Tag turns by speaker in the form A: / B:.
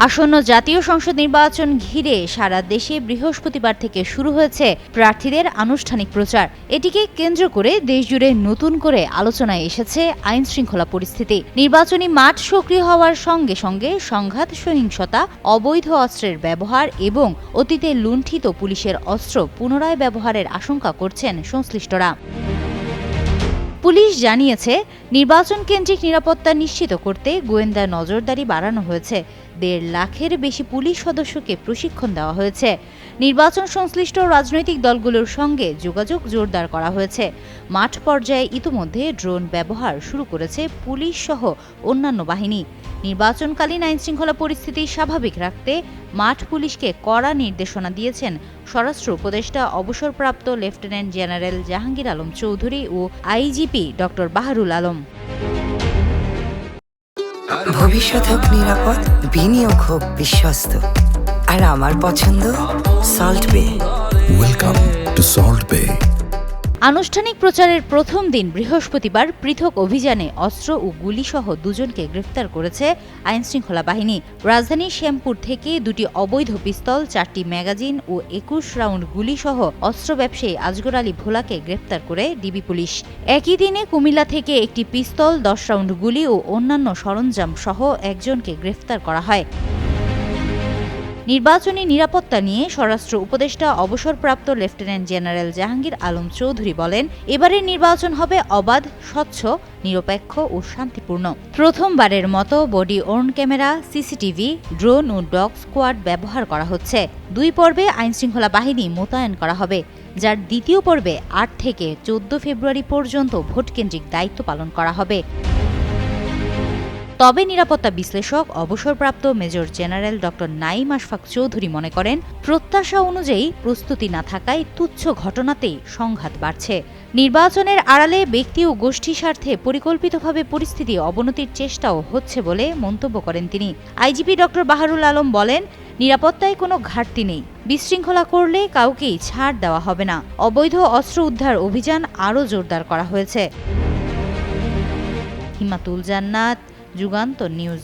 A: আসন্ন জাতীয় সংসদ নির্বাচন ঘিরে সারা দেশে বৃহস্পতিবার থেকে শুরু হয়েছে প্রার্থীদের আনুষ্ঠানিক প্রচার। এটিকে কেন্দ্র করে দেশজুড়ে নতুন করে আলোচনায় এসেছে আইন শৃঙ্খলা পরিস্থিতি। নির্বাচনী মাঠ সক্রিয় হওয়ার সঙ্গে সঙ্গে সংঘাত, সহিংসতা, অবৈধ অস্ত্রের ব্যবহার এবং অতীতে লুণ্ঠিত পুলিশের অস্ত্র পুনরায় ব্যবহারের আশঙ্কা করছেন সংশ্লিষ্টরা। পুলিশ জানিয়েছে, নির্বাচন কেন্দ্রিক নিরাপত্তা নিশ্চিত করতে গোয়েন্দা নজরদারি বাড়ানো হয়েছে। ১.৫ লাখের বেশি পুলিশ সদস্যকে প্রশিক্ষণ দেওয়া হয়েছে। নির্বাচন সংশ্লিষ্ট রাজনৈতিক দলগুলোর সঙ্গে যোগাযোগ জোরদার করা হয়েছে। মাঠ পর্যায়ে ইতিমধ্যে ড্রোন ব্যবহার শুরু করেছে পুলিশ সহ অন্যান্য বাহিনী। নির্বাচনকালীন আইনশৃঙ্খলা পরিস্থিতি স্বাভাবিক রাখতে মাঠ পুলিশকে কড়া নির্দেশনা দিয়েছেন স্বরাষ্ট্র উপদেষ্টা অবসরপ্রাপ্ত লেফটেন্যান্ট জেনারেল জাহাঙ্গীর আলম চৌধুরী ও আইজিপি ডক্টর বাহারুল আলম।
B: ভবিষ্যৎ হোক নিরাপদ, বিনিয়োগ হোক বিশ্বস্ত, আর আমার পছন্দ সল্ট বে।
C: ওয়েলকাম টু সল্ট বে।
A: আনুষ্ঠানিক প্রচারের প্রথম দিন বৃহস্পতিবার পৃথক অভিযানে অস্ত্র ও গুলিসহ দুজনকে গ্রেফতার করেছে আইনশৃঙ্খলা বাহিনী। রাজধানীর শ্যামপুর থেকে 2টি অবৈধ পিস্তল, 4টি ম্যাগাজিন ও 21 রাউন্ড গুলিসহ অস্ত্র ব্যবসায়ী আজগর আলী ভোলাকে গ্রেফতার করে ডিবি পুলিশ। একই দিনে কুমিল্লা থেকে একটি পিস্তল, 10 রাউন্ড গুলি ও অন্যান্য সরঞ্জাম সহ একজনকে গ্রেফতার করা হয়। নির্বাচনী নিরাপত্তা নিয়ে স্বরাষ্ট্র উপদেষ্টা অবসরপ্রাপ্ত লেফটেন্যান্ট জেনারেল জাহাঙ্গীর আলম চৌধুরী বলেন, এবারের নির্বাচন হবে অবাধ, স্বচ্ছ, নিরপেক্ষ ও শান্তিপূর্ণ। প্রথমবারের মতো body worn camera, CCTV, drone ও ডগ স্কোয়াড ব্যবহার করা হচ্ছে। 2 পর্বে আইনশৃঙ্খলা বাহিনী মোতায়েন করা হবে, যার দ্বিতীয় পর্বে 8 থেকে 14 ফেব্রুয়ারি পর্যন্ত ভোটকেন্দ্রিক দায়িত্ব পালন করা হবে। তবে নিরাপত্তা বিশ্লেষক অবসরপ্রাপ্ত major general doctor Naim Ashfaq Chowdhury মনে করেন, প্রত্যাশা অনুযায়ী প্রস্তুতি না থাকায় তুচ্ছ ঘটনাতেই সংঘাত বাড়ছে। নির্বাচনের আড়ালে ব্যক্তি ও গোষ্ঠী স্বার্থে পরিকল্পিতভাবে পরিস্থিতি অবনতির চেষ্টাও হচ্ছে বলে মন্তব্য করেন তিনি। আইজিপি ডক্টর বাহারুল আলম বলেন, নিরাপত্তায় কোনো ঘাটতি নেই, বিশৃঙ্খলা করলে কাউকেই ছাড় দেওয়া হবে না। অবৈধ অস্ত্র উদ্ধার অভিযান আরও জোরদার করা হয়েছে। হিমাতুল জান্নাত, যুগান্তর নিউজ।